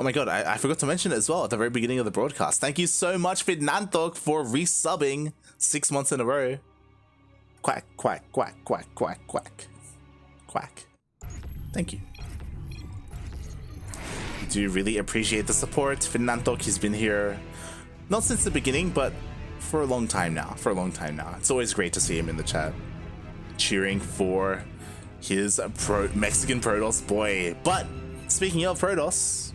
Oh my god, I forgot to mention it as well at the very beginning of the broadcast. Thank you so much, Fidnanthok, for resubbing 6 months in a row. Quack, quack, quack, quack, quack, quack. Quack. Thank you. I do really appreciate the support. Fidnanthok, he's been here not since the beginning, but for a long time now. It's always great to see him in the chat, cheering for his Mexican Protoss boy. But speaking of Protoss,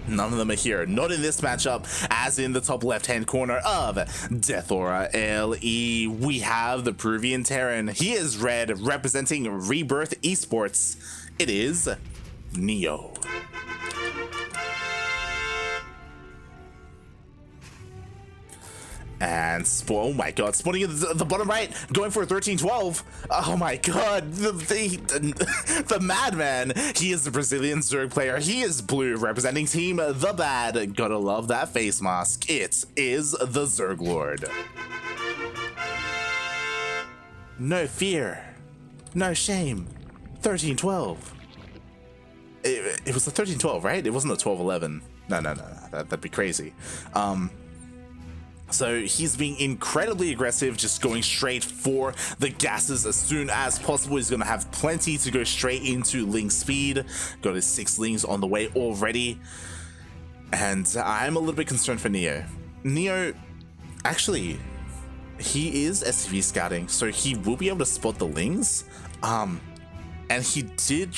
none of them are here. Not in this matchup, as in the top left-hand corner of Death Aura LE, we have the Peruvian Terran. He is red, representing Rebirth Esports. It is NeO. And oh my god, spawning at the bottom right, going for a 13-12. Oh my god, the madman. He is the Brazilian Zerg player. He is blue, representing team The Bad. Gotta love that face mask. It is the ZergLord. No fear, no shame. 13-12. It was a 13-12, right? It wasn't a 12-11. No, that'd be crazy. So he's being incredibly aggressive, just going straight for the gases as soon as possible. He's going to have plenty to go straight into Ling speed. Got his 6 Lings on the way already. And I'm a little bit concerned for NeO. NeO, actually, he is SCV scouting, so he will be able to spot the Lings. And he did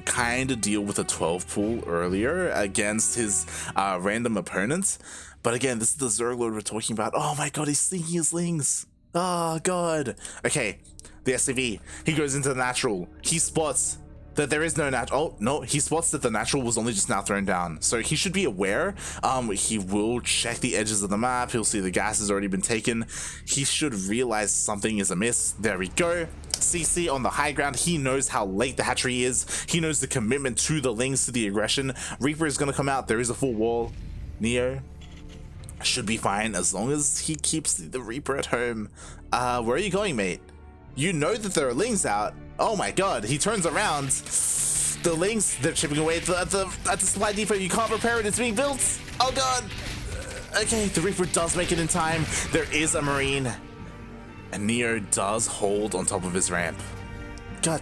kind of deal with a 12 pool earlier against his random opponents. But again, this is the ZergLord we're talking about. Oh my god, he's sneaking his Lings. Oh god. Okay, the SCV. He goes into the natural. He spots that there is no natural. Oh no, he spots that the natural was only just now thrown down. So he should be aware. He will check the edges of the map. He'll see the gas has already been taken. He should realize something is amiss. There we go. CC on the high ground. He knows how late the hatchery is. He knows the commitment to the Lings, to the aggression. Reaper is going to come out. There is a full wall. NeO should be fine as long as he keeps the Reaper at home. Where are you going, mate? You know that there are Lings out. Oh my god, he turns around. The Lings, they're chipping away at the supply depot. You can't repair it, it's being built. Oh god. Okay, the Reaper does make it in time. There is a Marine. And NeO does hold on top of his ramp. God,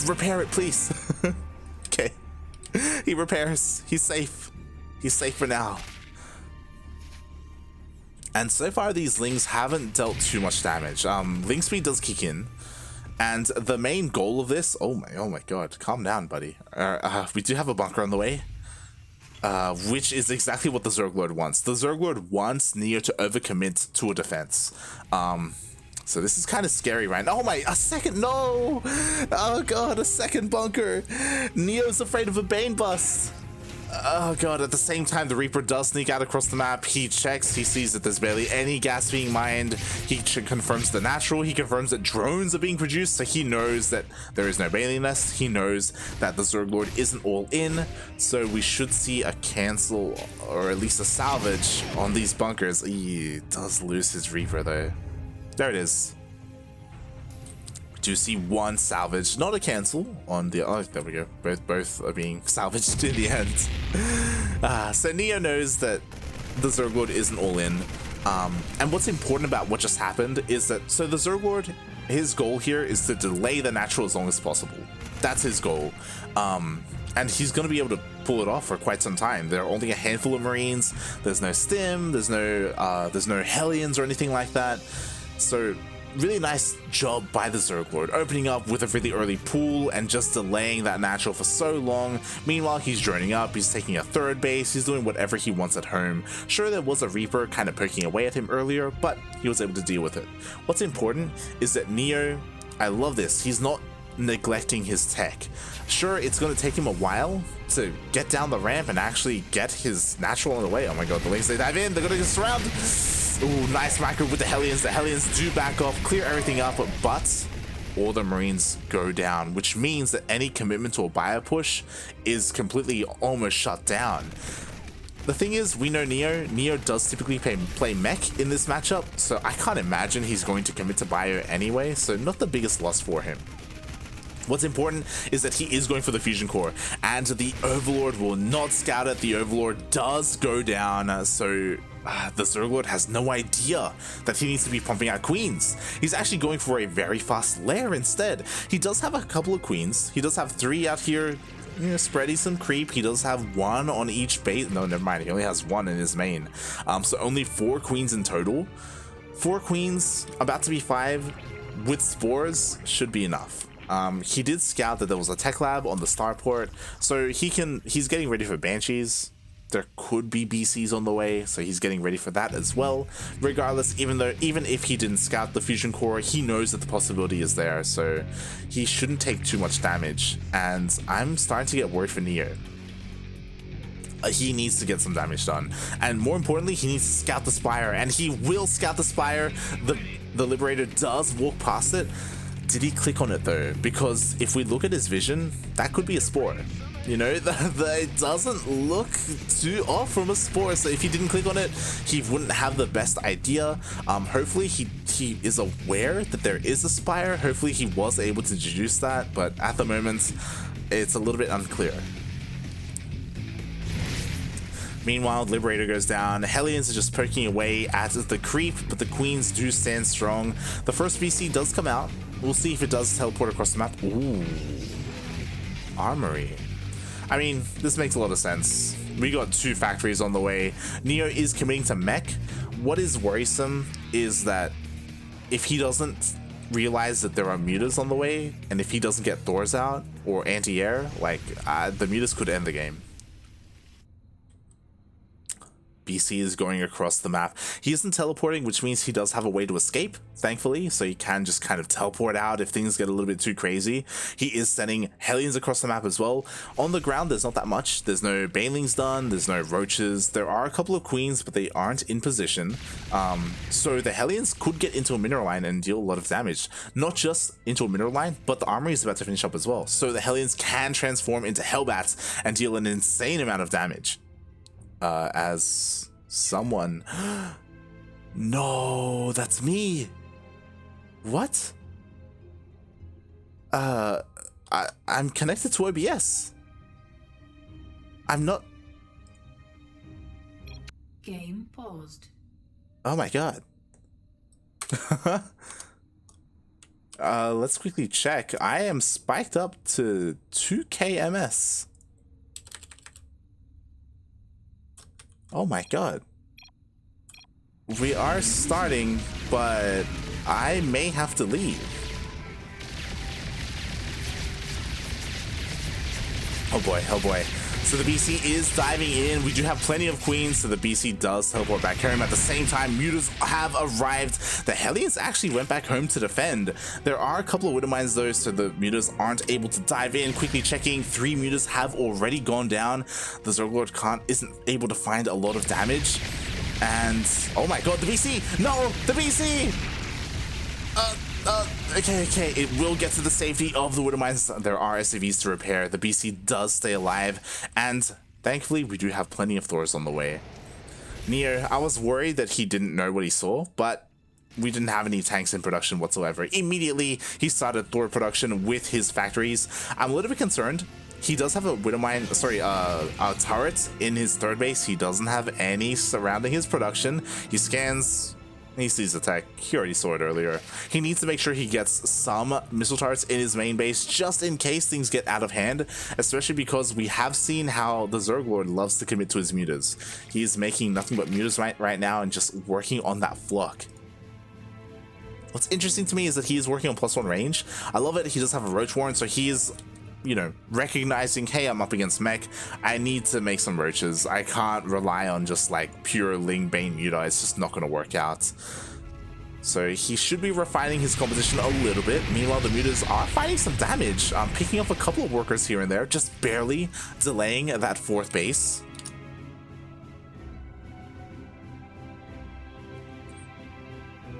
repair it, please. Okay. He repairs. He's safe. He's safe for now. And so far, these Lings haven't dealt too much damage. Ling speed does kick in. And the main goal of this... Oh my god. Calm down, buddy. We do have a bunker on the way. Which is exactly what the ZergLord wants. The ZergLord wants NeO to overcommit to a defense. So this is kind of scary, right? Oh my, a second, no! Oh god, a second bunker! NeO's afraid of a Bane bust! Oh god, at the same time, the Reaper does sneak out across the map. He checks, he sees that there's barely any gas being mined. He confirms the natural, he confirms that drones are being produced, so he knows that there is no Bailey nest. He knows that the ZergLord isn't all in, so we should see a cancel, or at least a salvage on these bunkers. He does lose his Reaper though. There it is. We do see one salvage, not a cancel on the... Oh, there we go. Both are being salvaged in the end. So NeO knows that the ZergLord isn't all in. And what's important about what just happened is that... So the ZergLord, his goal here is to delay the natural as long as possible. That's his goal. And he's going to be able to pull it off for quite some time. There are only a handful of Marines. There's no stim. There's no Hellions or anything like that. So really nice job by the ZergLord, opening up with a really early pool and just delaying that natural for so long. Meanwhile, he's droning up, he's taking a third base, he's doing whatever he wants at home. Sure, there was a Reaper kind of poking away at him earlier, but he was able to deal with it. What's important is that NeO, I love this, he's not neglecting his tech. Sure, it's going to take him a while to get down the ramp and actually get his natural on the way. Oh my god, the Lings, they dive in, they're going to get surrounded. Ooh, nice micro with the Hellions. The Hellions do back off, clear everything up, but all the Marines go down, which means that any commitment to a bio push is completely almost shut down. The thing is, we know NeO. NeO does typically play mech in this matchup, so I can't imagine he's going to commit to bio anyway, so not the biggest loss for him. What's important is that he is going for the fusion core, and the Overlord will not scout it. The Overlord does go down, so the ZergLord has no idea that he needs to be pumping out queens. He's actually going for a very fast lair instead. He does have a couple of queens. He does have 3 out here, you know, spreading some creep. He does have 1 on each base. No, never mind. He only has 1 in his main. So only 4 queens in total. 4 queens, about to be 5, with spores should be enough. He did scout that there was a tech lab on the starport, so he's getting ready for banshees. There could be BCs on the way, so he's getting ready for that as well. Regardless, even if he didn't scout the fusion core, he knows that the possibility is there, so he shouldn't take too much damage. And I'm starting to get worried for NeO. He needs to get some damage done, and more importantly, he needs to scout the spire, and he will scout the spire. The Liberator does walk past it. Did he click on it though? Because if we look at his vision, that could be a spore. You know, it doesn't look too off from a spore, so if he didn't click on it, he wouldn't have the best idea. Hopefully he is aware that there is a spire. Hopefully he was able to deduce that, but at the moment, it's a little bit unclear. Meanwhile, Liberator goes down. Hellions are just poking away at the creep, but the queens do stand strong. The first BC does come out. We'll see if it does teleport across the map. Ooh. Armory. I mean, this makes a lot of sense. We got 2 factories on the way. NeO is committing to mech. What is worrisome is that if he doesn't realize that there are mutas on the way, and if he doesn't get Thors out or anti-air, like, the mutas could end the game. BC is going across the map. He isn't teleporting, which means he does have a way to escape, thankfully, so he can just kind of teleport out if things get a little bit too crazy. He is sending Hellions across the map as well. On the ground, there's not that much. There's no Banelings done, there's no Roaches. There are a couple of Queens, but they aren't in position. So the Hellions could get into a mineral line and deal a lot of damage. Not just into a mineral line, but the armory is about to finish up as well. So the Hellions can transform into Hellbats and deal an insane amount of damage. As someone... No, that's me. What? I'm connected to OBS. I'm not... Game paused. Oh my god. Let's quickly check. I am spiked up to 2k MS. Oh my god. We are starting, but I may have to leave. Oh boy, oh boy. So the BC is diving in. We do have plenty of queens, so the BC does teleport back home. At the same time, mutas have arrived. The Hellions actually went back home to defend. There are a couple of Widow Mines though, so the mutas aren't able to dive in. Quickly checking, 3 mutas have already gone down. The ZergLord isn't able to find a lot of damage. And, oh my god, the BC! No, the BC! Okay, it will get to the safety of the Widow Mines. There are SCVs to repair. The BC does stay alive, and thankfully we do have plenty of Thors on the way. NeO, I was worried that he didn't know what he saw, but we didn't have any tanks in production whatsoever. Immediately, he started Thor production with his factories. I'm a little bit concerned. He does have a Widow Mine, a turret in his third base. He doesn't have any surrounding his production. He scans... He sees the tech. He already saw it earlier. He needs to make sure he gets some missile turrets in his main base just in case things get out of hand, especially because we have seen how the ZergLord loves to commit to his mutas. He is making nothing but mutas right now and just working on that flock. What's interesting to me is that he is working on +1 range. I love it. He does have a Roach Warren, so he is, you know, recognizing, hey, I'm up against mech. I need to make some roaches. I can't rely on just like pure Ling Bane Muta. It's just not going to work out. So he should be refining his composition a little bit. Meanwhile, the mutas are fighting some damage, picking up a couple of workers here and there, just barely delaying that 4th base.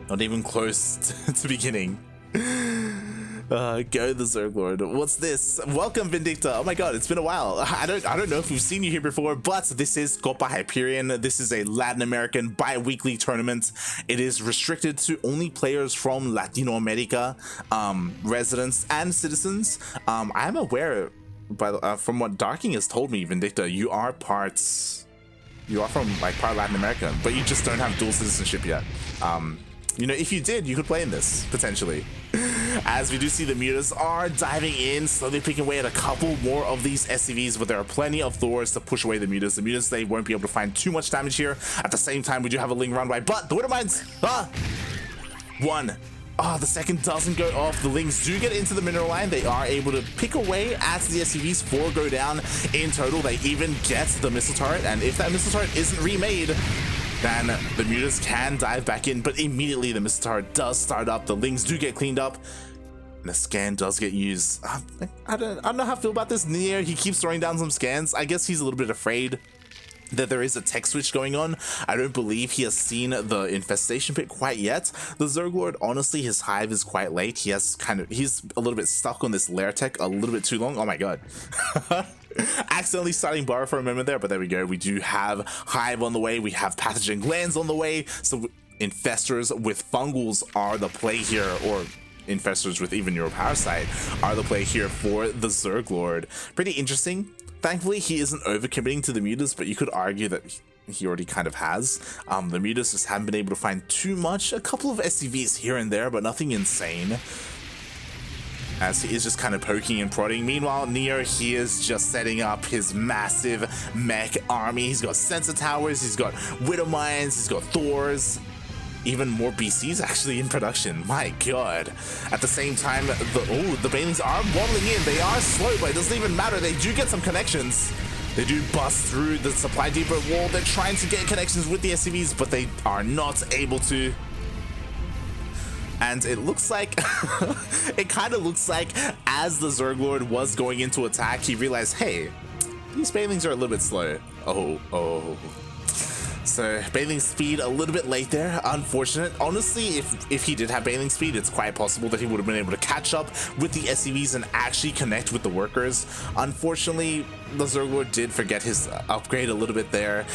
Not even close to beginning. Go the ZergLord. What's this? Welcome, Vindicta. Oh my god, it's been a while. I don't know if we've seen you here before, but this is Copa Hyperion. This is a Latin American bi-weekly tournament. It is restricted to only players from Latino America, residents and citizens. I am aware, from what Darking has told me, Vindicta, you are from like part of Latin America, but you just don't have dual citizenship yet. You know, if you did, you could play in this, potentially. As we do see the mutas are diving in, slowly picking away at a couple more of these SCVs, but there are plenty of Thors to push away the mutas. The mutas, they won't be able to find too much damage here. At the same time, we do have a Ling runway, but the Widowmines, one. The second doesn't go off. The Lings do get into the mineral line. They are able to pick away at the SCVs. 4 go down in total. They even get the missile turret, and if that missile turret isn't remade, then the mutas can dive back in, but immediately the missile turret does start up. The Lings do get cleaned up, and the scan does get used. I don't know how I feel about this. NeO, he keeps throwing down some scans. I guess he's a little bit afraid that there is a tech switch going on. I don't believe he has seen the infestation pit quite yet. The ZergLord, honestly, his hive is quite late. He's a little bit stuck on this lair tech a little bit too long. Oh my god. Accidentally starting bar for a moment there, but there we go. We do have hive on the way. We have pathogen glands on the way. So infestors with fungals are the play here, or infestors with even neuroparasite are the play here for the ZergLord. Pretty interesting. Thankfully, he isn't overcommitting to the mutas, but you could argue that he already kind of has. The mutas just haven't been able to find too much. A couple of SCVs here and there, but nothing insane, as he is just kind of poking and prodding. Meanwhile, NeO, he is just setting up his massive mech army. He's got sensor towers, he's got widow mines, he's got Thors. Even more BCs actually in production. My god. At the same time, the Banelings are waddling in. They are slow, but it doesn't even matter. They do get some connections. They do bust through the supply depot wall. They're trying to get connections with the SCVs, but they are not able to. And it looks like, it kind of looks like as the ZergLord was going into attack, he realized, hey, these Banelings are a little bit slow. Oh. So bathing speed a little bit late there, unfortunate. Honestly, if he did have bathing speed, it's quite possible that he would have been able to catch up with the SCVs and actually connect with the workers. Unfortunately, the ZergLord did forget his upgrade a little bit there,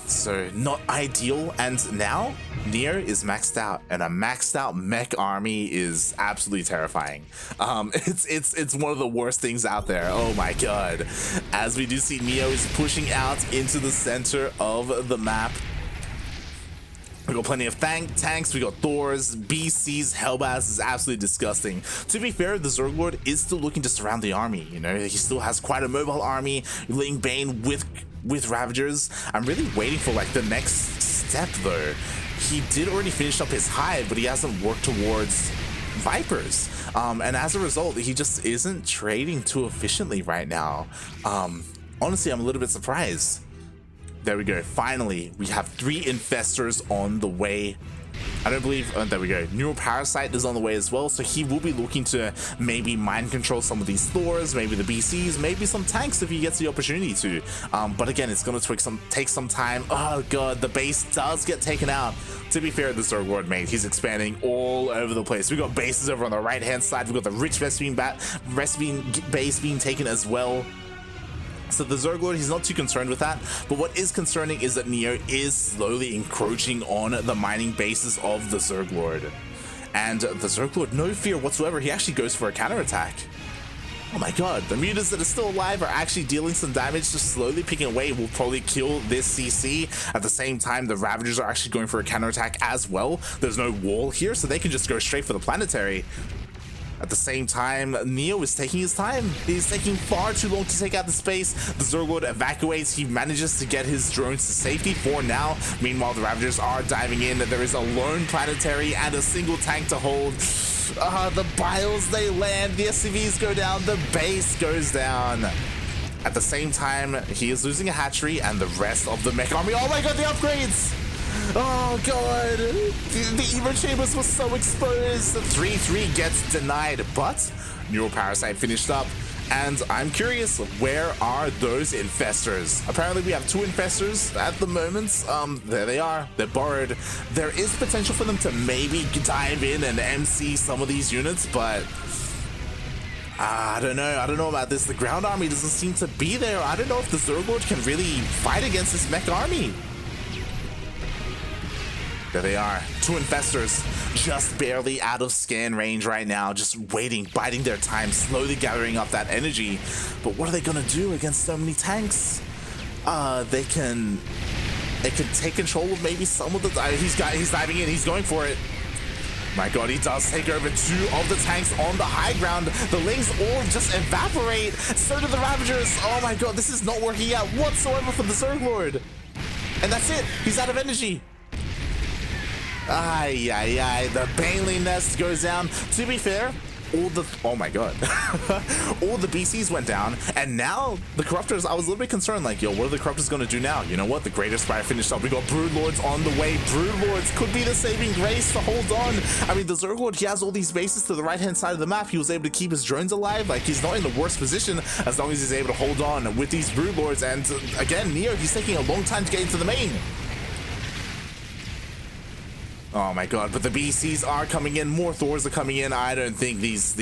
so not ideal. And now NeO is maxed out, and a maxed out mech army is absolutely terrifying. It's one of the worst things out there. Oh my god. As we do see, NeO is pushing out into the center of the map. We got plenty of tanks, we got Thors, BCs, Hellbass is absolutely disgusting. To be fair, the ZergLord is still looking to surround the army, you know, he still has quite a mobile army, Ling Bane with Ravagers. I'm really waiting for like the next step though. He did already finish up his hive, but he hasn't worked towards Vipers. And as a result, he just isn't trading too efficiently right now. Honestly, I'm a little bit surprised. There we go. Finally, we have 3 infestors on the way. I don't believe, there we go. Neuroparasite is on the way as well, so he will be looking to maybe mind control some of these Thors, maybe the BCs, maybe some tanks if he gets the opportunity to. But again, it's going to take some time. Oh god, the base does get taken out. To be fair, the ZergLord, mate, he's expanding all over the place. We got bases over on the right hand side. We got the rich Vespene base being taken as well. So the ZergLord, he's not too concerned with that, but what is concerning is that NeO is slowly encroaching on the mining bases of the ZergLord. And the ZergLord, no fear whatsoever, he actually goes for a counterattack. Oh my god, the mutas that are still alive are actually dealing some damage, just slowly picking away, will probably kill this CC. At the same time, the Ravagers are actually going for a counterattack as well. There's no wall here, so they can just go straight for the planetary. At the same time, NeO is taking his time. He's taking far too long to take out the space. The ZergLord evacuates. He manages to get his drones to safety for now. Meanwhile, the Ravagers are diving in. There is a lone planetary and a single tank to hold. The Biles, they land. The SCVs go down. The base goes down. At the same time, he is losing a hatchery and the rest of the mech army. Oh my god, the upgrades! Oh god, the Evo Chambers was so exposed. The 3-3 gets denied, but Neuroparasite finished up. And I'm curious, where are those infestors? Apparently we have 2 infestors at the moment. There they are, they're borrowed. There is potential for them to maybe dive in and MC some of these units, but I don't know about this. The ground army doesn't seem to be there. I don't know if the ZergLord can really fight against this mech army. There they are, 2 infestors, just barely out of scan range right now, just waiting, biding their time, slowly gathering up that energy. But what are they gonna do against so many tanks? They can take control of maybe some of the. He's diving in, he's going for it. My god, he does take over 2 of the tanks on the high ground. The Lings all just evaporate. So do the Ravagers. Oh my god, this is not working out whatsoever for the ZergLord. And that's it. He's out of energy. The Baneling Nest goes down. To be fair, oh my god, all the BCs went down, and now the Corruptors, I was a little bit concerned, like, yo, what are the Corruptors gonna do now? You know what? The Greatest Spire finished up. We got Broodlords on the way. Broodlords could be the saving grace to hold on. I mean, the ZergLord, he has all these bases to the right-hand side of the map. He was able to keep his drones alive. Like, he's not in the worst position as long as he's able to hold on with these Broodlords. And again, NeO, he's taking a long time to get into the main. Oh my god, but the BCs are coming in, more Thors are coming in. I don't think these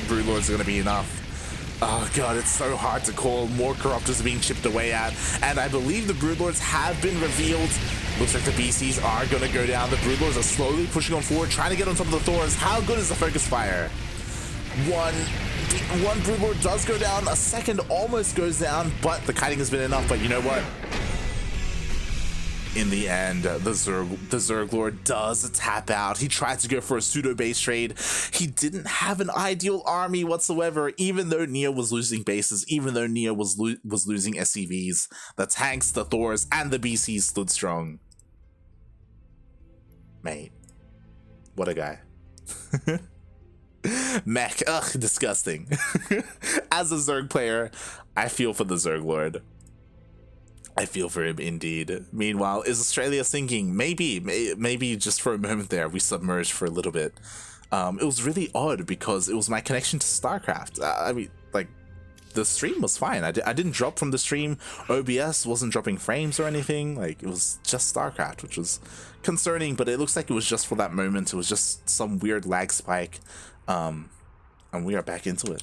Broodlords are going to be enough. Oh god, it's so hard to call. More Corruptors are being chipped away at, and I believe the Broodlords have been revealed. Looks like the BCs are going to go down. The Broodlords are slowly pushing on forward, trying to get on top of the Thors. How good is the focus fire? One Broodlord does go down, a second almost goes down, but the kiting has been enough. But you know what? In the end, the ZergLord does tap out. He tried to go for a pseudo base trade. He didn't have an ideal army whatsoever, even though NeO was losing bases, even though NeO was losing SCVs. The tanks, the Thors, and the BCs stood strong. Mate, what a guy. Mech, ugh, disgusting. As a Zerg player, I feel for the ZergLord. I feel for him indeed. Meanwhile, is Australia sinking? Maybe just for a moment there, we submerged for a little bit. It was really odd because it was my connection to StarCraft. I mean, like, the stream was fine. I didn't drop from the stream. OBS wasn't dropping frames or anything. Like, it was just StarCraft, which was concerning, but it looks like it was just for that moment. It was just some weird lag spike. And we are back into it.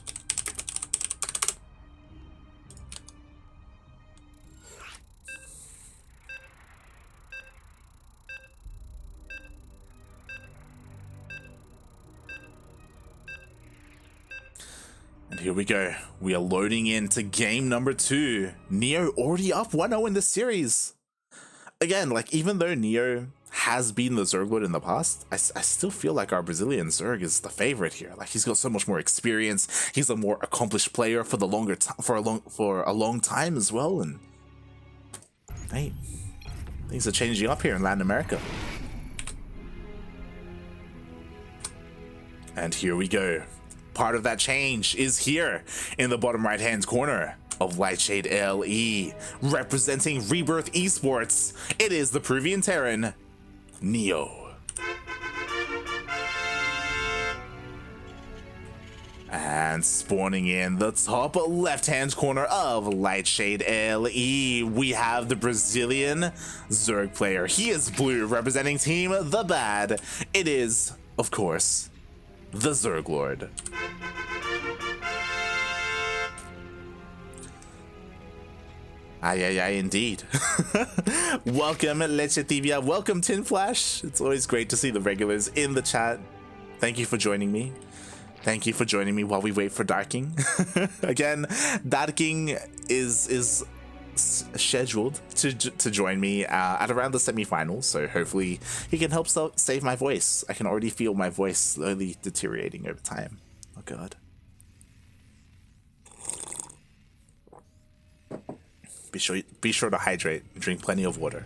And here we go. We are loading into game number 2. NeO already up 1-0 in this series. Again, like, even though NeO has been the ZergLord in the past, I still feel like our Brazilian Zerg is the favorite here. Like, he's got so much more experience. He's a more accomplished player for a long time as well. And hey, things are changing up here in Latin America. And here we go. Part of that change is here in the bottom right hand corner of Lightshade LE, representing Rebirth Esports. It is the Peruvian Terran, NeO. And spawning in the top left hand corner of Lightshade LE, we have the Brazilian Zerg player. He is blue, representing Team The Bad. It is, of course, the ZergLord. Ay, indeed. Welcome, Lechetivia. Welcome, Tin Flash. It's always great to see the regulars in the chat. Thank you for joining me. Thank you for joining me while we wait for Darking. Again, Darking is scheduled to join me at around the semifinals, so hopefully he can help save my voice. I can already feel my voice slowly deteriorating over time. Oh god. Be sure to hydrate and drink plenty of water.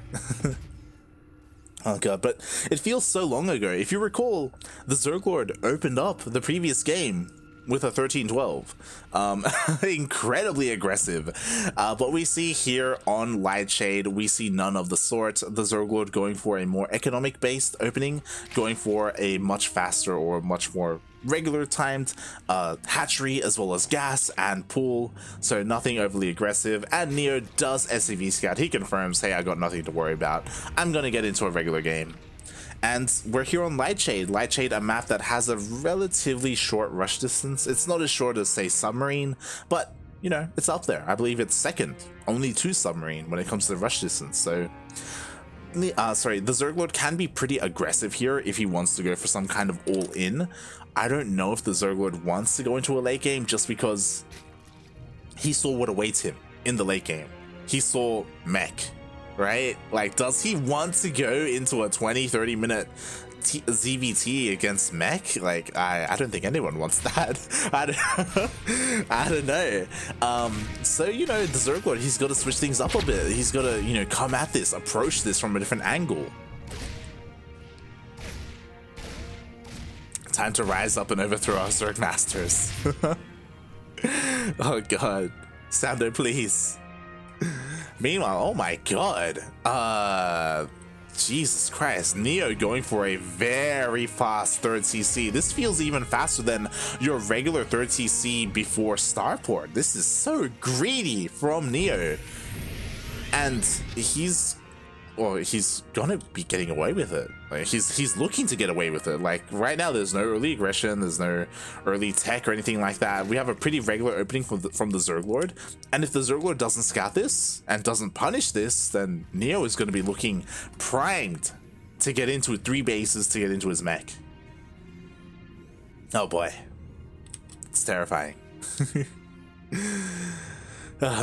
Oh god, but it feels so long ago. If you recall, the ZergLord opened up the previous game with a 13-12. Incredibly aggressive. But we see here on Lightshade, we see none of the sort. The ZergLord going for a more economic-based opening, going for a much faster or much more regular timed hatchery, as well as gas and pool, so nothing overly aggressive. And NeO does SCV scout. He confirms, hey, I got nothing to worry about. I'm gonna get into a regular game. And we're here on Lightshade. Lightshade, a map that has a relatively short rush distance. It's not as short as, say, Submarine, but, you know, it's up there. I believe it's second, only to Submarine when it comes to the rush distance. So, the ZergLord can be pretty aggressive here if he wants to go for some kind of all-in. I don't know if the ZergLord wants to go into a late game just because he saw what awaits him in the late game. He saw mech, right? Like, does he want to go into a 20-30 minute ZvT against mech? Like, I don't think anyone wants that. I don't know. So, you know, the ZergLord, he's got to switch things up a bit. He's got to, you know, come at this, approach this from a different angle. Time to rise up and overthrow our Zerg Masters. Oh god. Sando, please. Meanwhile, oh my god. Jesus Christ. NeO going for a very fast third CC. This feels even faster than your regular third CC before Starport. This is so greedy from NeO. And he's gonna be getting away with it. Like, he's looking to get away with it. Like, right now there's no early aggression, there's no early tech or anything like that. We have a pretty regular opening from the ZergLord, and if the ZergLord doesn't scout this and doesn't punish this, then NeO is going to be looking primed to get into 3 bases to get into his mech. Oh boy, it's terrifying.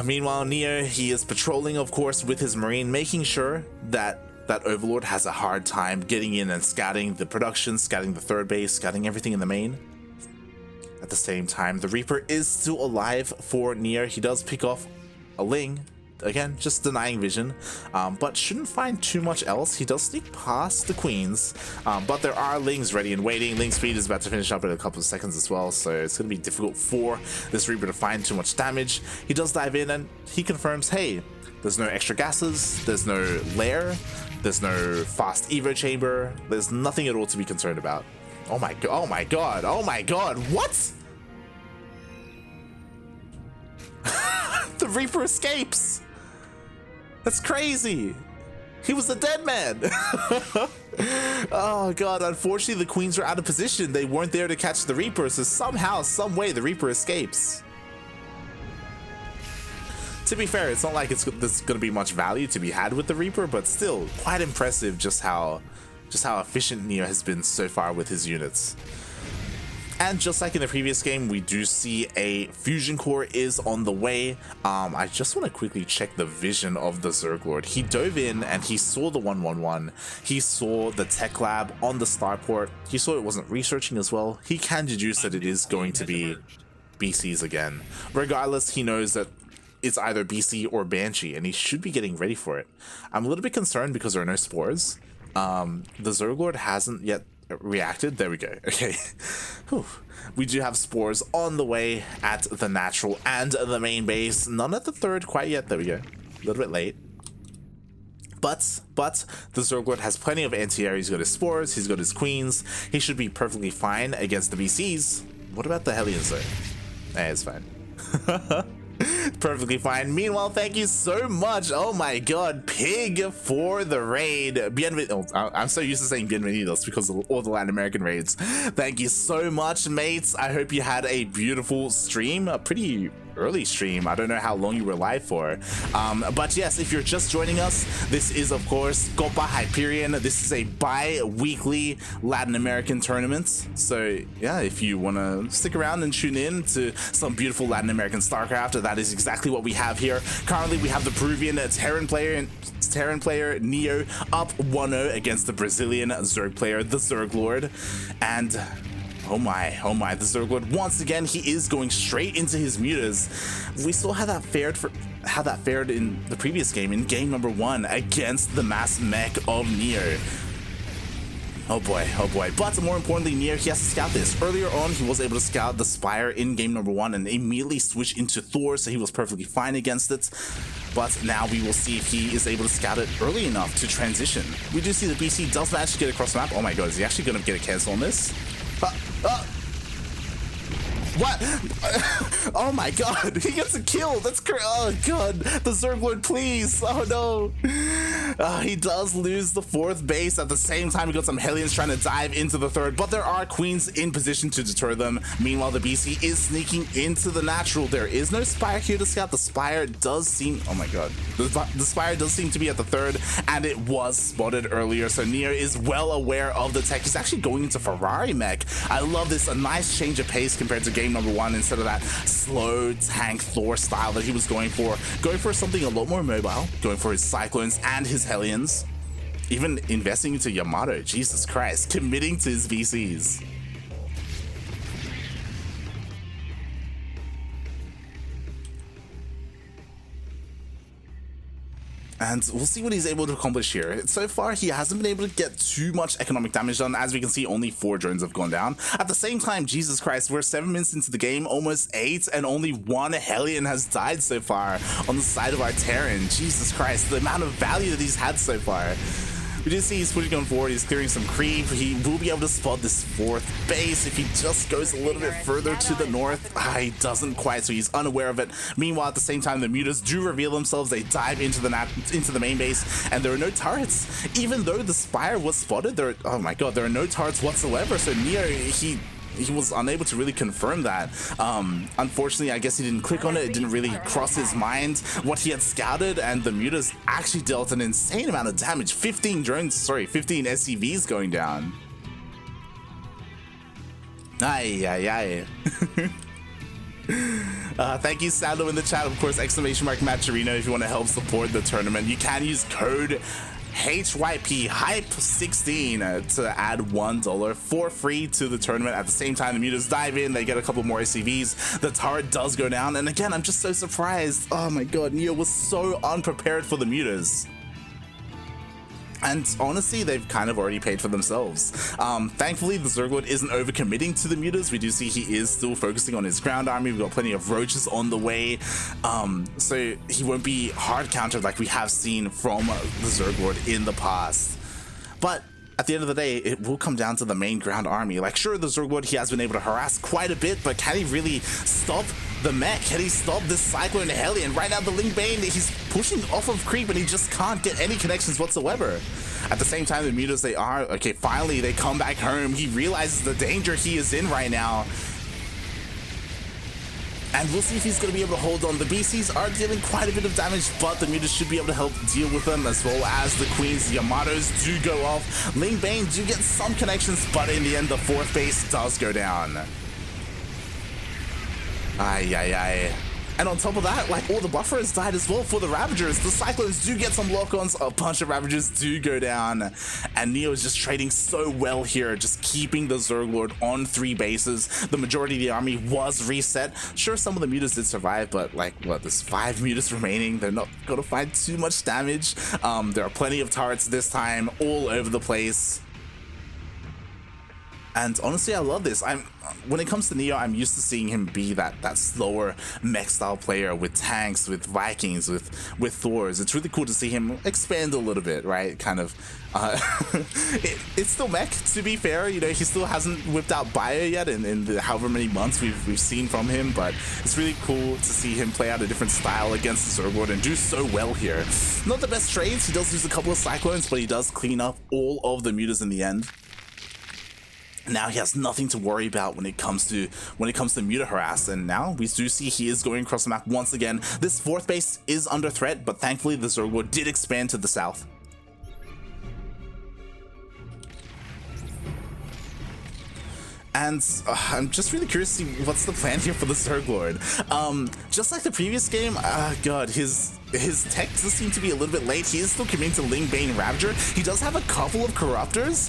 Meanwhile, NeO, he is patrolling, of course, with his Marine, making sure that Overlord has a hard time getting in and scouting the production, scouting the third base, scouting everything in the main. At the same time, the Reaper is still alive for NeO. He does pick off a Ling. Again, just denying vision, but shouldn't find too much else. He does sneak past the Queens, but there are Lings ready and waiting. Ling speed is about to finish up in a couple of seconds as well, so it's going to be difficult for this Reaper to find too much damage. He does dive in and he confirms, hey, there's no extra gases, there's no lair, there's no fast Evo chamber, there's nothing at all to be concerned about. Oh my god, oh my god, oh my god, what? The Reaper escapes! That's crazy. He was a dead man. Oh god, unfortunately the Queens are out of position. They weren't there to catch the Reaper, so somehow, some way the Reaper escapes. To be fair, it's not like there's going to be much value to be had with the Reaper, but still quite impressive just how efficient NeO has been so far with his units. And just like in the previous game, we do see a fusion core is on the way. I just want to quickly check the vision of the ZergLord. He dove in and he saw the 111. He saw the tech lab on the starport. He saw it wasn't researching as well. He can deduce that it is going to be BCs again. Regardless, he knows that it's either BC or Banshee, and he should be getting ready for it. I'm a little bit concerned because there are no spores. The ZergLord hasn't yet reacted. There we go. Okay. Whew. We do have spores on the way at the natural and the main base. None at the third quite yet. There we go. A little bit late. But the ZergLord has plenty of anti-air. He's got his spores. He's got his queens. He should be perfectly fine against the BCs. What about the Hellions though? It's fine. Perfectly fine. Meanwhile, thank you so much. Oh my god, Pig for the raid. Oh, I'm so used to saying bienvenidos because of all the Latin American raids. Thank you so much, mates. I hope you had a beautiful stream, a pretty early stream. I don't know how long you were live for, but yes, if you're just joining us, this is of course Copa Hyperion. This is a bi-weekly Latin American tournament, so yeah, if you want to stick around and tune in to some beautiful Latin American StarCraft, that is exactly what we have here. Currently we have the Peruvian Terran player NeO up 1-0 against the Brazilian Zerg player, the ZergLord, and oh my, the ZergLord once again, he is going straight into his mutas. We saw how that fared in the previous game, in game number 1 against the mass mech of NeO. Oh boy, but more importantly, NeO, he has to scout this. Earlier on, he was able to scout the Spire in game number 1 and immediately switch into Thor, so he was perfectly fine against it. But now we will see if he is able to scout it early enough to transition. We do see the BC does manage to get across the map. Oh my god, is he actually going to get a cancel on this? What? Oh my god, he gets a kill. That's crazy. Oh god, the ZergLord, please. Oh no. He does lose the fourth base. At the same time, we got some Hellions trying to dive into the third, but there are Queens in position to deter them. Meanwhile, the BC is sneaking into the natural. There is no Spire here to scout. The Spire does seem, oh my god, the Spire does seem to be at the third, and it was spotted earlier, so NeO is well aware of the tech. He's actually going into Ferrari mech. I love this, a nice change of pace compared to game number one. Instead of that slow tank Thor style that he was going for something a lot more mobile, going for his Cyclones and his Hellions, even investing into Yamato. Jesus Christ, committing to his VCs. And we'll see what he's able to accomplish here. So far, he hasn't been able to get too much economic damage done. As we can see, only 4 drones have gone down. At the same time, Jesus Christ, we're 7 minutes into the game, almost 8, and only 1 Hellion has died so far on the side of our Terran. Jesus Christ, the amount of value that he's had so far. We do see he's pushing on forward, he's clearing some creep. He will be able to spot this 4th base if he just goes a little bit further to the north. He doesn't quite, so he's unaware of it. Meanwhile, at the same time, the mutas do reveal themselves. They dive into the main base, and there are no turrets. Even though the Spire was spotted, oh my god, there are no turrets whatsoever. So NeO, he was unable to really confirm that. Unfortunately, I guess he didn't click on it. It didn't really cross his mind what he had scouted, and the mutas actually dealt an insane amount of damage. 15 SCVs going down. Ay. Thank you, Sando, in the chat. Of course, ! Maturino if you want to help support the tournament. You can use code HYP Hype 16 to add $1 for free to the tournament. At the same time, the mutas dive in, they get a couple more SCVs, the turret does go down, and again, I'm just so surprised. Oh my god, NeO was so unprepared for the mutas. And honestly, they've kind of already paid for themselves. Thankfully, the ZergLord isn't overcommitting to the mutas. We do see he is still focusing on his ground army. We've got plenty of roaches on the way. So he won't be hard countered like we have seen from the ZergLord in the past. But at the end of the day, it will come down to the main ground army. Like, sure, the ZergLord, he has been able to harass quite a bit, but can he really stop the mech? Can he stop this Cyclone Hellion? Right now, the Ling Bane, he's pushing off of creep, and he just can't get any connections whatsoever. At the same time, the mutas, they are, okay, finally, they come back home. He realizes the danger he is in right now. And we'll see if he's going to be able to hold on. The BCs are dealing quite a bit of damage, but the mutas should be able to help deal with them, as well as the Queens. The Yamatos do go off. Ling Bane do get some connections, but in the end, the 4th base does go down. Ay. And on top of that, like, all the buffers died as well for the Ravagers. The Cyclones do get some lock-ons. A bunch of Ravagers do go down. And NeO is just trading so well here, just keeping the ZergLord on 3 bases. The majority of the army was reset. Sure, some of the mutas did survive, but like, what, there's 5 mutas remaining. They're not going to find too much damage. There are plenty of turrets this time, all over the place. And honestly, I love this. When it comes to NeO, I'm used to seeing him be that slower mech style player with tanks, with Vikings, with Thors. It's really cool to see him expand a little bit, right? Kind of. It's still mech, to be fair. You know, he still hasn't whipped out Bio yet in the however many months we've seen from him. But it's really cool to see him play out a different style against the ZergLord and do so well here. Not the best trades. He does lose a couple of Cyclones, but he does clean up all of the mutas in the end. Now he has nothing to worry about when it comes to muta harass, and now we do see he is going across the map once again. This 4th base is under threat, but thankfully the ZergLord did expand to the south. And I'm just really curious to see what's the plan here for the ZergLord. Just like the previous game, god, his tech does seem to be a little bit late. He is still committing to Ling Bane Ravager. He does have a couple of Corruptors.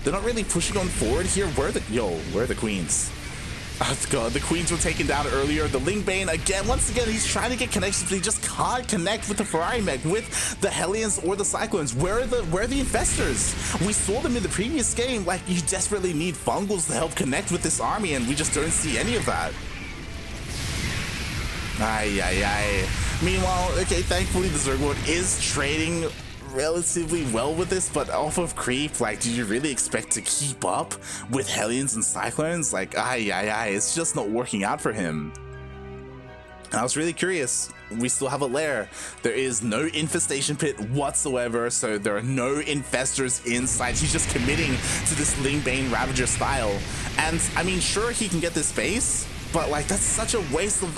They're not really pushing on forward here. Where are the Queens? Oh god, the Queens were taken down earlier. The Ling Bane, once again, he's trying to get connections, but he just can't connect with the Ferrari mech, with the Hellions or the Cyclones. Where are the Infestors? We saw them in the previous game. Like, you desperately need Fungals to help connect with this army, and we just don't see any of that. Ay. Meanwhile, okay, thankfully the ZergLord is trading relatively well with this, but off of creep, like, do you really expect to keep up with Hellions and Cyclones? Like, it's just not working out for him. And I was really curious. We still have a lair. There is no infestation pit whatsoever, so there are no infestors inside. He's just committing to this Lingbane Ravager style. And I mean, sure, he can get this base, but like, that's such a waste of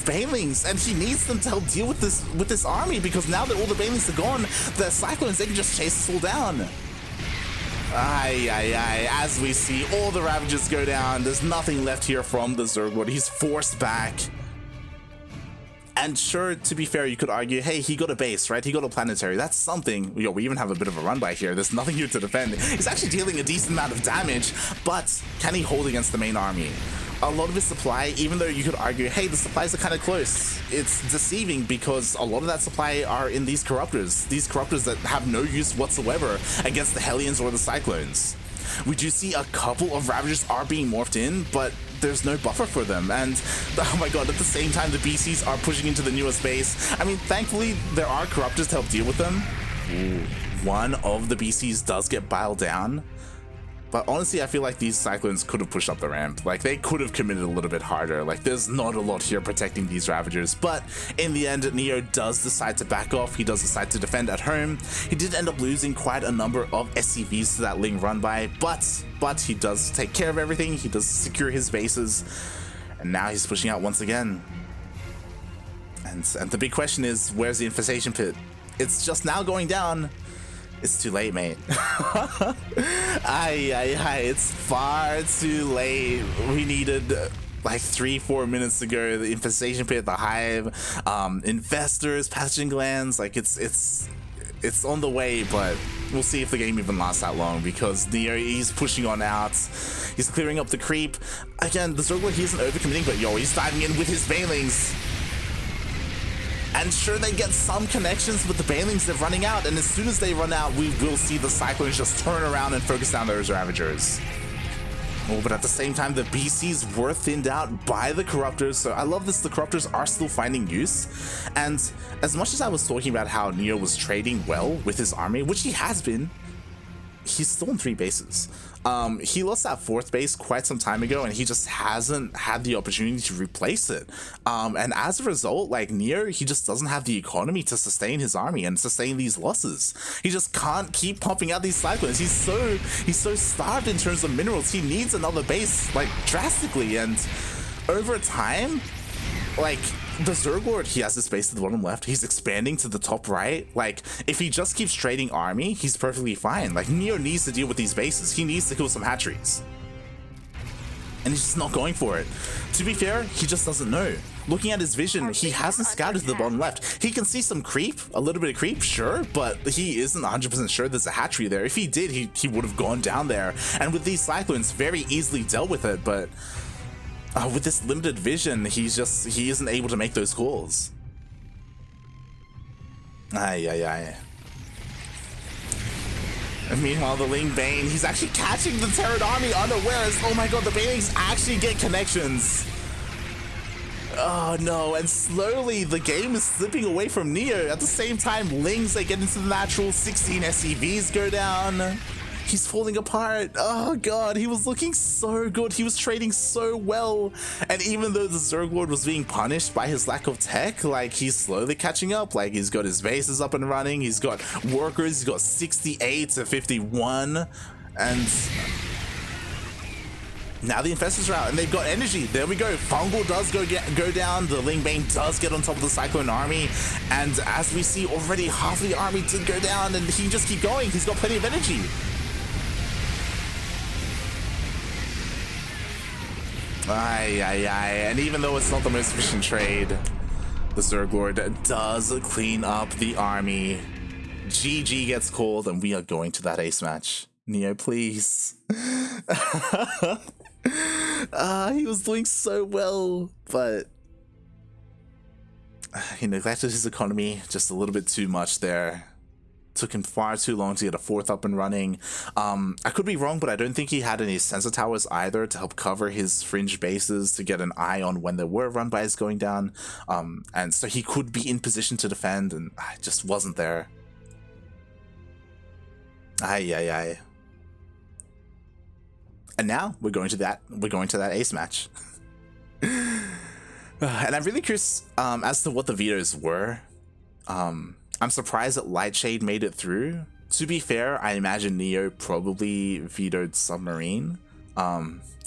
Banelings, and he needs them to help deal with this army, because now that all the Banelings are gone, the Cyclones, they can just chase us all down. As we see all the Ravagers go down, there's nothing left here from the ZergLord. He's forced back. And sure, to be fair, you could argue, hey, he got a base, right? He got a planetary. That's something. Yo, we even have a bit of a run by here. There's nothing here to defend. He's actually dealing a decent amount of damage, but can he hold against the main army? A lot of his supply, even though you could argue, hey, the supplies are kind of close, it's deceiving, because a lot of that supply are in these Corruptors that have no use whatsoever against the Hellions or the Cyclones. We do see a couple of Ravagers are being morphed in, but there's no buffer for them. And oh my god, at the same time, the BCs are pushing into the newest base. I mean, thankfully, there are Corruptors to help deal with them. Ooh, one of the BCs does get biled down. But honestly, I feel like these Cyclones could have pushed up the ramp. Like, they could have committed a little bit harder. Like, there's not a lot here protecting these Ravagers. But in the end, NeO does decide to back off. He does decide to defend at home. He did end up losing quite a number of SCVs to that Ling run by. But he does take care of everything. He does secure his bases. And now he's pushing out once again. And the big question is, where's the infestation pit? It's just now going down. It's too late, mate. It's far too late. We needed like 3-4 minutes ago. The infestation pit, the hive, investors, pathogen glands. Like, it's on the way, but we'll see if the game even lasts that long, because NeO, he's pushing on out. He's clearing up the creep. Again, the ZergLord, he isn't overcommitting, but yo, he's diving in with his Banelings. And sure, they get some connections, but the Banelings, they're running out. And as soon as they run out, we will see the Cyclones just turn around and focus down those Ravagers. Oh, but at the same time, the BCs were thinned out by the Corruptors. So I love this. The Corruptors are still finding use. And as much as I was talking about how NeO was trading well with his army, which he has been, he's still in 3 bases. He lost that 4th base quite some time ago, and he just hasn't had the opportunity to replace it. And as a result, like, NeO, he just doesn't have the economy to sustain his army and sustain these losses. He just can't keep pumping out these Cyclones. He's so starved in terms of minerals. He needs another base, like, drastically. And over time, like, the ZergLord, he has this base to the bottom left. He's expanding to the top right. Like, if he just keeps trading army, he's perfectly fine. Like, NeO needs to deal with these bases. He needs to kill some hatcheries. And he's just not going for it. To be fair, he just doesn't know. Looking at his vision, he hasn't scouted to the bottom left. He can see some creep, a little bit of creep, sure, but he isn't 100% sure there's a hatchery there. If he did, he would have gone down there. And with these Cyclones, very easily dealt with it, but with this limited vision, he isn't able to make those calls. And meanwhile, the Ling Bane, he's actually catching the Terran army unawares. Oh my god, the Banelings actually get connections. Oh no, and slowly the game is slipping away from NeO. At the same time, Lings, they get into the natural. 16 SCVs go down. He's falling apart. Oh god, he was looking so good. He was trading so well. And even though the ZergLord was being punished by his lack of tech, like, he's slowly catching up. Like, he's got his bases up and running. He's got workers. He's got 68 to 51. And now the infestors are out, and they've got energy. There we go. Fungal does go down. The Ling Bane does get on top of the Cyclone army. And as we see already, half of the army did go down, and he can just keep going. He's got plenty of energy. And even though it's not the most efficient trade, the ZergLord does clean up the army. GG gets called, and we are going to that ace match. NeO, please. He was doing so well, but he neglected his economy just a little bit too much there. Took him far too long to get a 4th up and running. I could be wrong, but I don't think he had any sensor towers either to help cover his fringe bases, to get an eye on when there were run-bys going down. And so he could be in position to defend, and it just wasn't there. Aye, aye, aye. And now we're going to that ace match. And I'm really curious as to what the vetoes were. I'm surprised that Lightshade made it through. To be fair, I imagine NeO probably vetoed Submarine.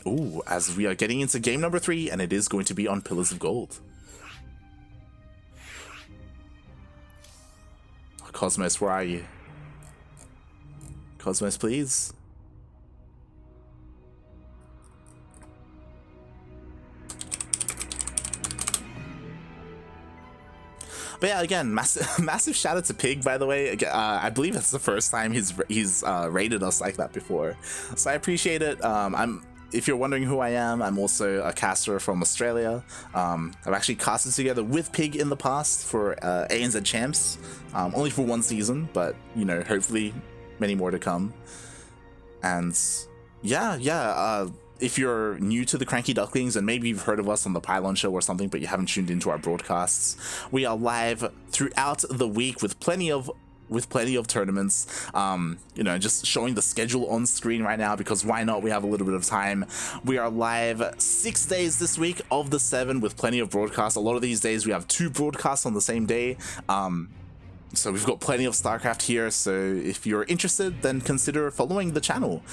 Ooh, as we are getting into game number 3, and it is going to be on Pillars of Gold. Cosmos, where are you? Cosmos, please. But yeah, again, massive shout out to Pig, by the way. I believe it's the first time he's rated us like that before, so I appreciate it. If you're wondering who I am, I'm also a caster from Australia. I've actually casted together with Pig in the past for ANZ Champs, only for 1 season, but you know, hopefully many more to come. And yeah. If you're new to the CranKy Ducklings and maybe you've heard of us on the Pylon Show or something, but you haven't tuned into our broadcasts, we are live throughout the week with plenty of tournaments. You know, just showing the schedule on screen right now because why not? We have a little bit of time. We are live 6 days this week of the 7 with plenty of broadcasts. A lot of these days we have 2 broadcasts on the same day. So we've got plenty of StarCraft here. So if you're interested, then consider following the channel.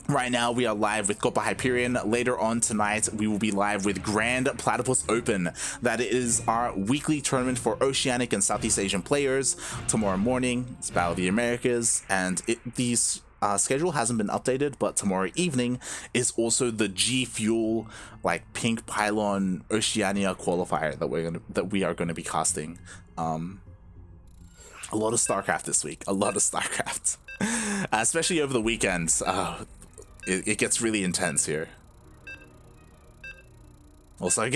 Right now, we are live with Copa Hyperion. Later on tonight, we will be live with Grand Platypus Open. That is our weekly tournament for Oceanic and Southeast Asian players. Tomorrow morning, it's Battle of the Americas, and the schedule hasn't been updated, but tomorrow evening is also the G Fuel, like Pink Pylon Oceania qualifier that we are going to be casting. A lot of StarCraft this week. A lot of StarCraft, especially over the weekends. It gets really intense here. Also,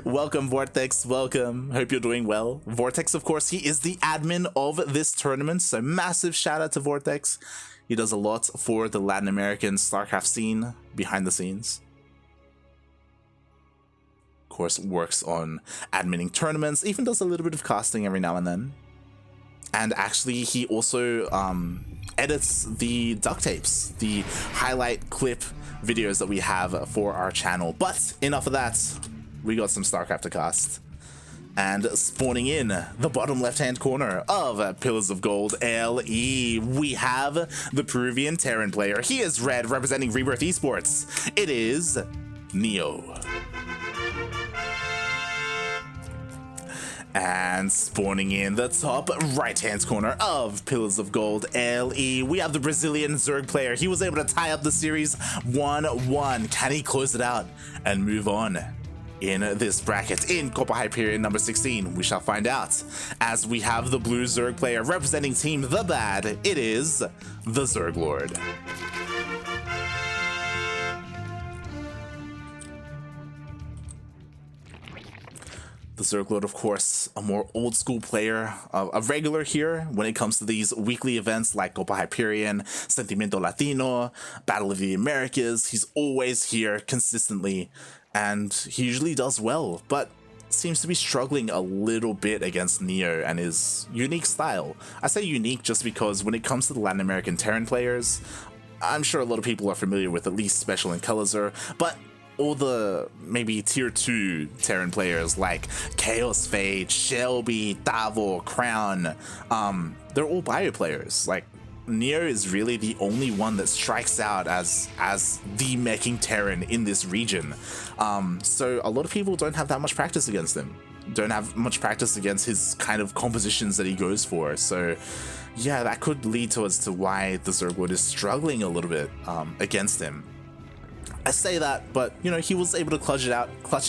welcome Vortex, welcome. Hope you're doing well. Vortex, of course, he is the admin of this tournament, so massive shout out to Vortex. He does a lot for the Latin American StarCraft scene behind the scenes. Of course, works on adminning tournaments, even does a little bit of casting every now and then. And actually, he also edits the duct tapes, the highlight clip videos that we have for our channel. But enough of that, we got some StarCraft to cast. And spawning in the bottom left-hand corner of Pillars of Gold LE, we have the Peruvian Terran player. He is red, representing Rebirth Esports. It is NeO. And spawning in the top right-hand corner of Pillars of Gold LE, we have the Brazilian Zerg player. He was able to tie up the series 1-1. Can he close it out and move on in this bracket in Copa Hyperion number 16? We shall find out as we have the blue Zerg player representing Team The Bad. It is TheZergLord. TheZergLord, of course, a more old school player, a regular here when it comes to these weekly events like Copa Hyperion, Sentimiento Latino, Battle of the Americas. He's always here consistently, and he usually does well, but seems to be struggling a little bit against NeO and his unique style. I say unique just because when it comes to the Latin American Terran players, I'm sure a lot of people are familiar with at least Special and Colorzer, but all the maybe tier 2 Terran players like Chaos Fade, Shelby, Davo, Crown, they're all bio players. Like, NeO is really the only one that strikes out as the meching Terran in this region. So a lot of people don't have that much practice against him. Don't have much practice against his kind of compositions that he goes for. So yeah, that could lead to as to why TheZergLord is struggling a little bit against him. I say that, but you know, he was able to clutch it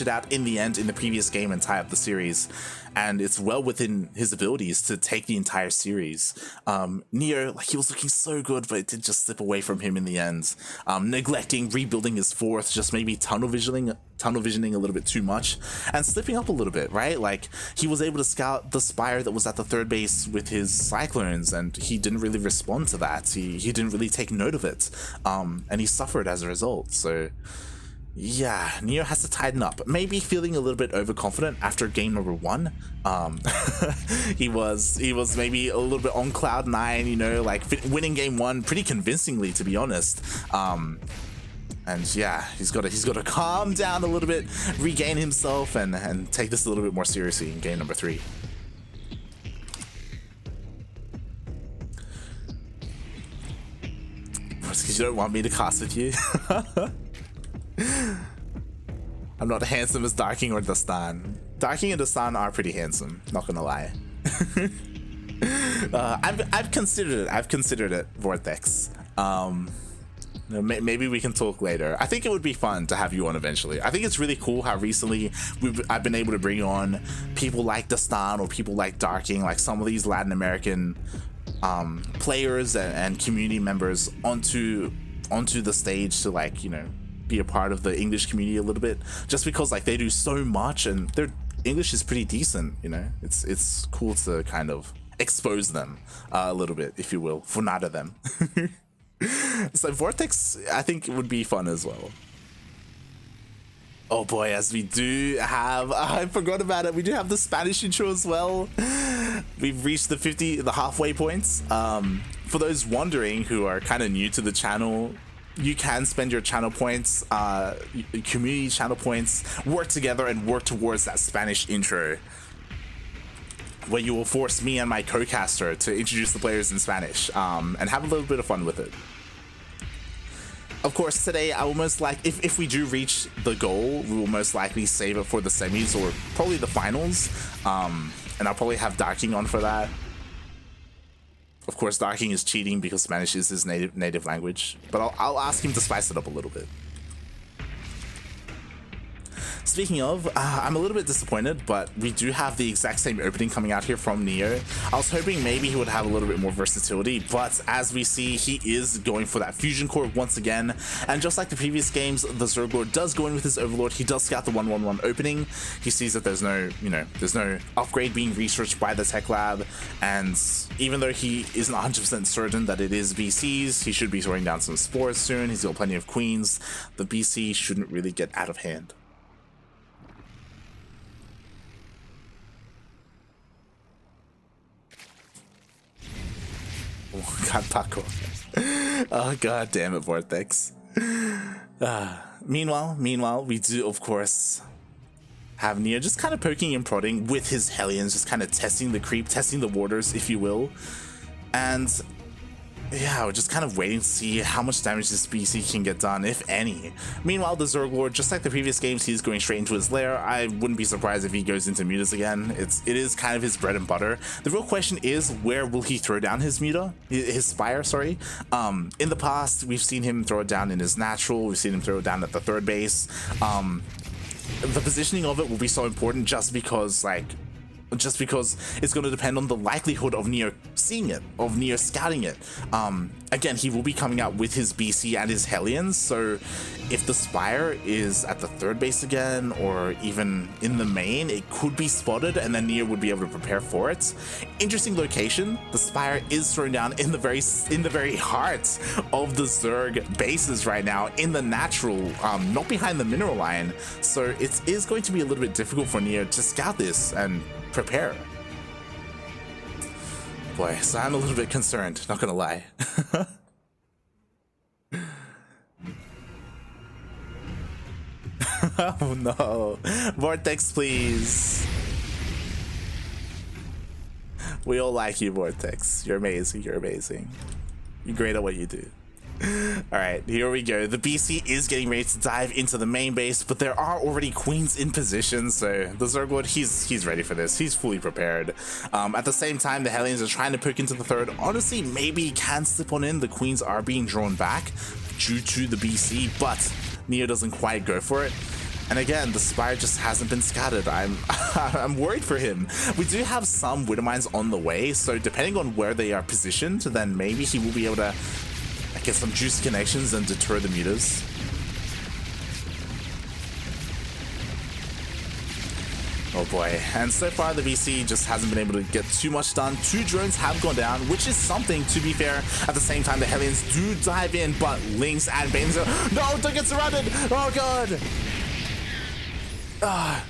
out in the end in the previous game and tie up the series, and it's well within his abilities to take the entire series. NeO, like, he was looking so good, but it did just slip away from him in the end, neglecting rebuilding his fourth, just maybe tunnel visioning a little bit too much, and slipping up a little bit, right? Like, he was able to scout the Spire that was at the third base with his Cyclones, and he didn't really respond to that. He didn't really take note of it, and he suffered as a result. So Yeah, NeO has to tighten up. Maybe feeling a little bit overconfident after game number 1. He was maybe a little bit on cloud 9, you know, like winning game 1 pretty convincingly, to be honest. And yeah, he's got to calm down a little bit, regain himself, and take this a little bit more seriously in game number 3. Because you don't want me to cast with you. I'm not handsome as Darking or Dastan. Darking and Dastan are pretty handsome, not gonna lie. I've considered it, Vortex. Maybe we can talk later. I think it would be fun to have you on eventually. I think it's really cool how recently I've been able to bring on people like Dastan or people like Darking, like some of these Latin American players and community members onto the stage to, like, you know, be a part of the English community a little bit, just because like they do so much and their English is pretty decent, you know. It's cool to kind of expose them a little bit, if you will, for nada them. So Vortex, I think it would be fun as well. Oh boy, as we do have, I forgot about it, we do have the Spanish intro as well. We've reached the halfway points. For those wondering who are kind of new to the channel, you can spend your channel points, community channel points, work together and work towards that Spanish intro, where you will force me and my co-caster to introduce the players in Spanish, and have a little bit of fun with it. Of course, today I will most likely, if we do reach the goal, we will most likely save it for the semis or probably the finals, and I'll probably have Darking on for that. Of course, Darking is cheating because Spanish is his native language, but I'll ask him to spice it up a little bit. Speaking of, I'm a little bit disappointed, but we do have the exact same opening coming out here from NeO. I was hoping maybe he would have a little bit more versatility, but as we see, he is going for that fusion core once again. And just like the previous games, the ZergLord does go in with his Overlord. He does scout the 1-1-1 opening. He sees that there's no, you know, there's no upgrade being researched by the tech lab, and even though he isn't 100% certain that it is BCs, he should be throwing down some spores soon. He's got plenty of queens. The BC shouldn't really get out of hand. Oh god, Paco. Oh god damn it, Vortex. Meanwhile, we do of course have NeO just kind of poking and prodding with his Hellions, just kind of testing the creep, testing the warders, if you will. And yeah, we're just kind of waiting to see how much damage this BC can get done, if any. Meanwhile, the ZergLord, just like the previous games, he's going straight into his lair. I wouldn't be surprised if he goes into mutas again. It is kind of his bread and butter. The real question is, where will he throw down his muta? His spire, sorry. In the past, we've seen him throw it down in his natural. We've seen him throw it down at the third base. The positioning of it will be so important just because it's going to depend on the likelihood of NeO seeing it, of NeO scouting it. Again, he will be coming out with his BC and his Hellions, so if the Spire is at the third base again, or even in the main, it could be spotted, and then NeO would be able to prepare for it. Interesting location. The Spire is thrown down in the very heart of the Zerg bases right now, in the natural, not behind the mineral line. So it is going to be a little bit difficult for NeO to scout this and prepare. Boy, so I'm a little bit concerned, not gonna lie. Oh no. Vortex, please. We all like you, Vortex. You're amazing, you're amazing. You're great at what you do. Alright, here we go. The BC is getting ready to dive into the main base, but there are already queens in position, so the ZergLord, he's ready for this. He's fully prepared. At the same time, the Hellions are trying to poke into the third. Honestly, maybe he can slip on in. The queens are being drawn back due to the BC, but NeO doesn't quite go for it. And again, the Spire just hasn't been scattered. I'm worried for him. We do have some Widowmines on the way, so depending on where they are positioned, then maybe he will be able to get some juicy connections and deter the mutas. Oh boy, and so far the VC just hasn't been able to get too much done. 2 drones have gone down, which is something, to be fair. At the same time, the Hellions do dive in, but Lynx and Banelings are... No, don't get surrounded! Oh god!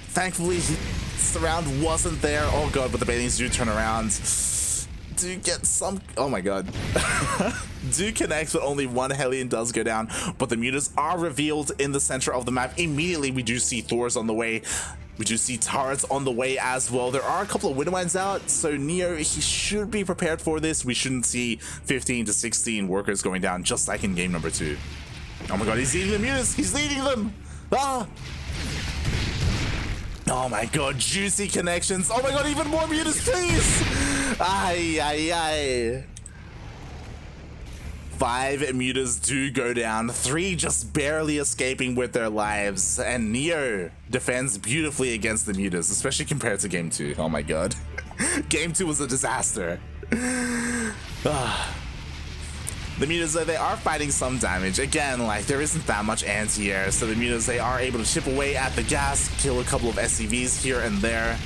Thankfully, surround wasn't there. Oh god, but the Banelings do turn around. Do get some... Oh my god. Do connect, but only 1 Hellion does go down. But the mutas are revealed in the center of the map. Immediately, we do see Thors on the way. We do see turrets on the way as well. There are a couple of Widowmines out, so NeO, he should be prepared for this. We shouldn't see 15 to 16 workers going down, just like in game number 2. Oh my god, he's leading the mutas! He's leading them! Ah! Oh my god, juicy connections. Oh my god, even more mutas, please! Ay, ay, ay. 5 mutas do go down, 3 just barely escaping with their lives, and NeO defends beautifully against the mutas, especially compared to game 2. Oh my god. Game 2 was a disaster. The mutas, though, they are fighting some damage. Again, like, there isn't that much anti-air, so the mutas, they are able to chip away at the gas, kill a couple of SCVs here and there.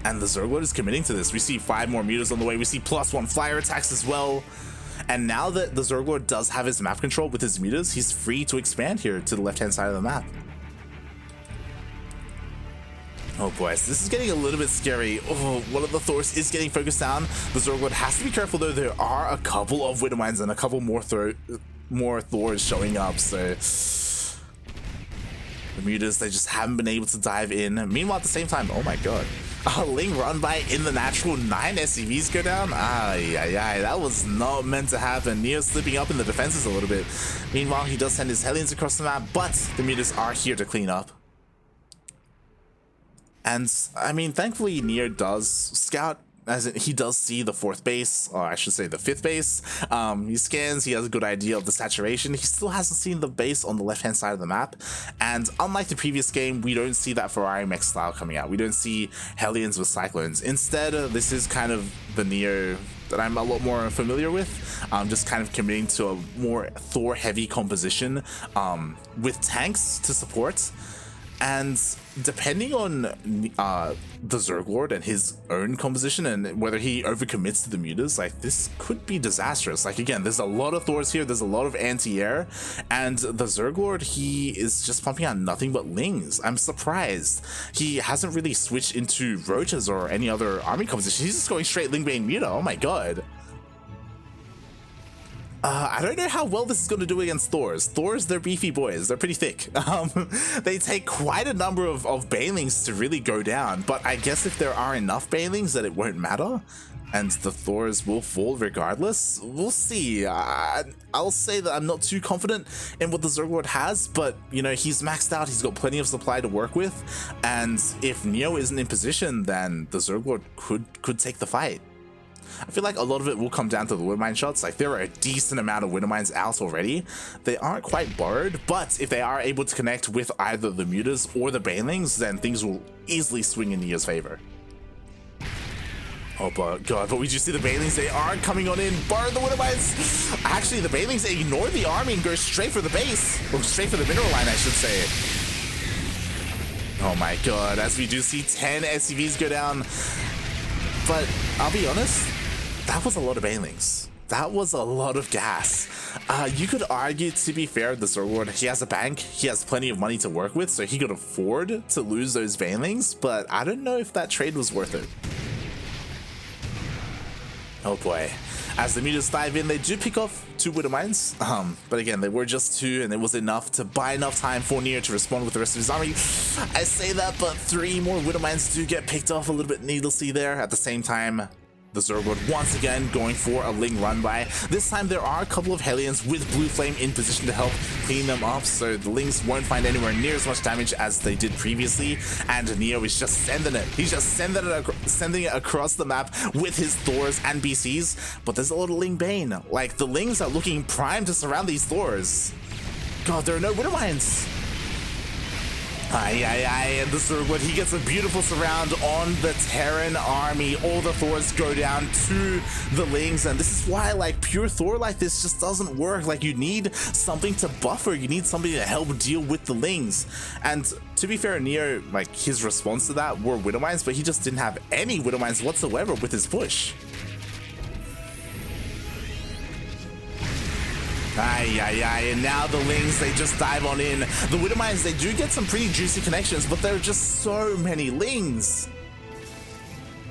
And the ZergLord is committing to this. We see 5 more mutas on the way. We see +1 flyer attacks as well. And now that the ZergLord does have his map control with his mutas, he's free to expand here to the left-hand side of the map. Oh boy, so this is getting a little bit scary. Oh, one of the Thors is getting focused down. The ZergLord has to be careful though. There are a couple of Widowmines and a couple more Thors showing up, so... The mutas, they just haven't been able to dive in. Meanwhile, at the same time, oh my god. A Ling run by in the natural, 9 SCVs go down? Ay, ay, ay, that was not meant to happen. NeO slipping up in the defenses a little bit. Meanwhile, he does send his Hellions across the map, but the mutas are here to clean up. And, I mean, thankfully, NeO does scout, as in, he does see the 4th base, or I should say the 5th base. He scans, he has a good idea of the saturation. He still hasn't seen the base on the left-hand side of the map. And unlike the previous game, we don't see that Ferrari mech style coming out. We don't see Hellions with Cyclones. Instead, this is kind of the NeO that I'm a lot more familiar with. Just kind of committing to a more Thor-heavy composition with tanks to support. And depending on the ZergLord and his own composition and whether he overcommits to the mutas, like, this could be disastrous. Like, again, there's a lot of Thors here, there's a lot of anti-air, and the ZergLord, he is just pumping out nothing but Lings. I'm surprised. He hasn't really switched into Roaches or any other army composition. He's just going straight Lingbane Muta. Oh my god. I don't know how well this is going to do against Thors. Thors, they're beefy boys. They're pretty thick. They take quite a number of Banelings to really go down, but I guess if there are enough Banelings that it won't matter, and the Thors will fall regardless. We'll see. I'll say that I'm not too confident in what the ZergLord has, but, you know, he's maxed out. He's got plenty of supply to work with, and if NeO isn't in position, then the ZergLord could take the fight. I feel like a lot of it will come down to the Widowmine shots. Like, there are a decent amount of Widowmines out already. They aren't quite borrowed, but if they are able to connect with either the mutas or the Banelings, then things will easily swing in NeO's favor. Oh but god, but we do see the Banelings, they are coming on in, borrow the Widowmines. Actually, the Banelings ignore the army and go straight for the base, or straight for the mineral line, I should say. Oh my god, as we do see 10 SCVs go down. But I'll be honest, that was a lot of Banelings. That was a lot of gas. You could argue, to be fair, the ZergLord, he has a bank, he has plenty of money to work with, so he could afford to lose those Banelings, but I don't know if that trade was worth it. Oh boy. As the mutas dive in, they do pick off 2 Widowmines, but again, they were just 2, and it was enough to buy enough time for NeO to respond with the rest of his army. I say that, but 3 more Widowmines do get picked off a little bit needlessly there. At the same time, the ZergLord once again going for a Ling run by. This time there are a couple of Hellions with Blue Flame in position to help clean them up, so the Lings won't find anywhere near as much damage as they did previously, and NeO is just sending it. He's just sending it across the map with his Thors and BCs, but there's a lot of Ling Bane. Like, the Lings are looking primed to surround these Thors. God, there are no Widowmines. And the ZergLord, he gets a beautiful surround on the Terran army. All the Thors go down to the Lings, and this is why, like, pure Thor like this just doesn't work. Like, you need something to buffer, you need somebody to help deal with the Lings. And to be fair, NeO, like, his response to that were Widowmines, but he just didn't have any Widowmines whatsoever with his push. And now the Lings, they just dive on in. The Widowmines, they do get some pretty juicy connections, but there are just so many Lings.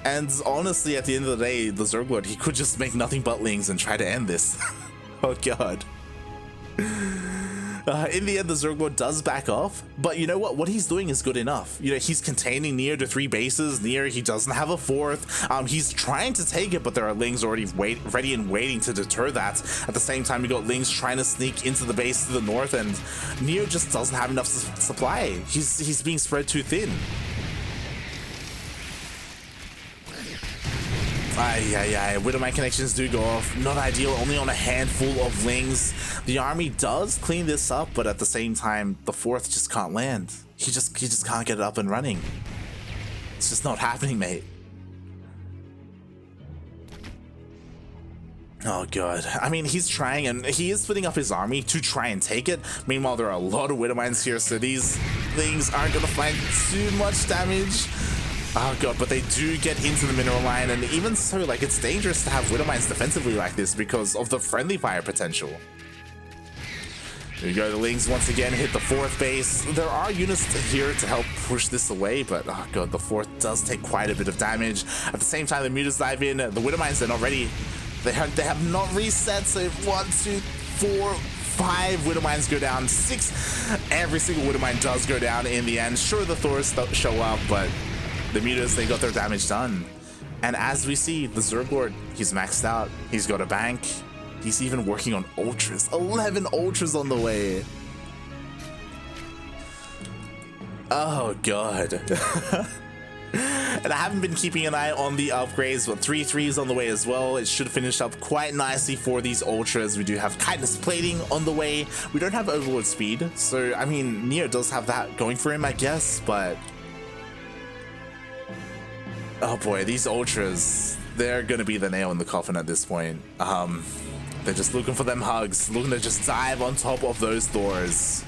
And honestly, at the end of the day, the ZergLord, he could just make nothing but Lings and try to end this. Oh god. In the end, the ZergLord does back off, but you know what? What he's doing is good enough. You know, he's containing NeO to 3 bases. NeO, he doesn't have a 4th. He's trying to take it, but there are Lings already ready and waiting to deter that. At the same time, you got Lings trying to sneak into the base to the north, and NeO just doesn't have enough supply. He's being spread too thin. Widowmine connections do go off. Not ideal, only on a handful of Lings. The army does clean this up, but at the same time, the 4th just can't land. He just can't get it up and running. It's just not happening, mate. Oh god. I mean, he's trying, and he is splitting up his army to try and take it. Meanwhile, there are a lot of Widowmines here, so these things aren't gonna find too much damage. Oh god, but they do get into the mineral line, and even so, like, it's dangerous to have Widowmines defensively like this because of the friendly fire potential. There you go, the Lings once again hit the 4th base. There are units here to help push this away, but oh god, the 4th does take quite a bit of damage. At the same time, the mutas dive in. The Widowmines, they're not ready. They have not reset, so 1, 2, 4, 5 Widowmines go down. 6. Every single Widowmine does go down in the end. Sure, the Thors show up, but the mutas, they got their damage done. And as we see, the ZergLord, he's maxed out. He's got a bank. He's even working on ultras. 11 ultras on the way. Oh god. And I haven't been keeping an eye on the upgrades, but 3 3s on the way as well. It should finish up quite nicely for these ultras. We do have kindness plating on the way. We don't have overlord speed, so I mean, NeO does have that going for him, I guess, but oh boy, these ultras, they're gonna be the nail in the coffin at this point. They're just looking for them hugs, looking to just dive on top of those Thors.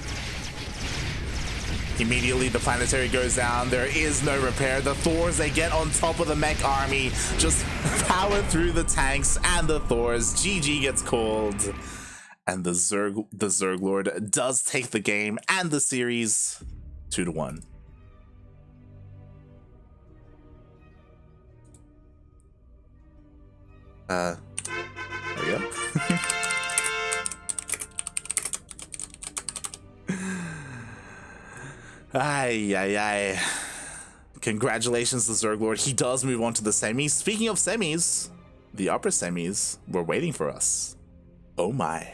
Immediately the planetary goes down. There is no repair. The Thors, they get on top of the mech army, just power through the tanks and the Thors. GG gets called. And the ZergLord does take the game and the series 2-1. There we go. Congratulations to ZergLord. He does move on to the semis. Speaking of semis, the upper semis were waiting for us. Oh my.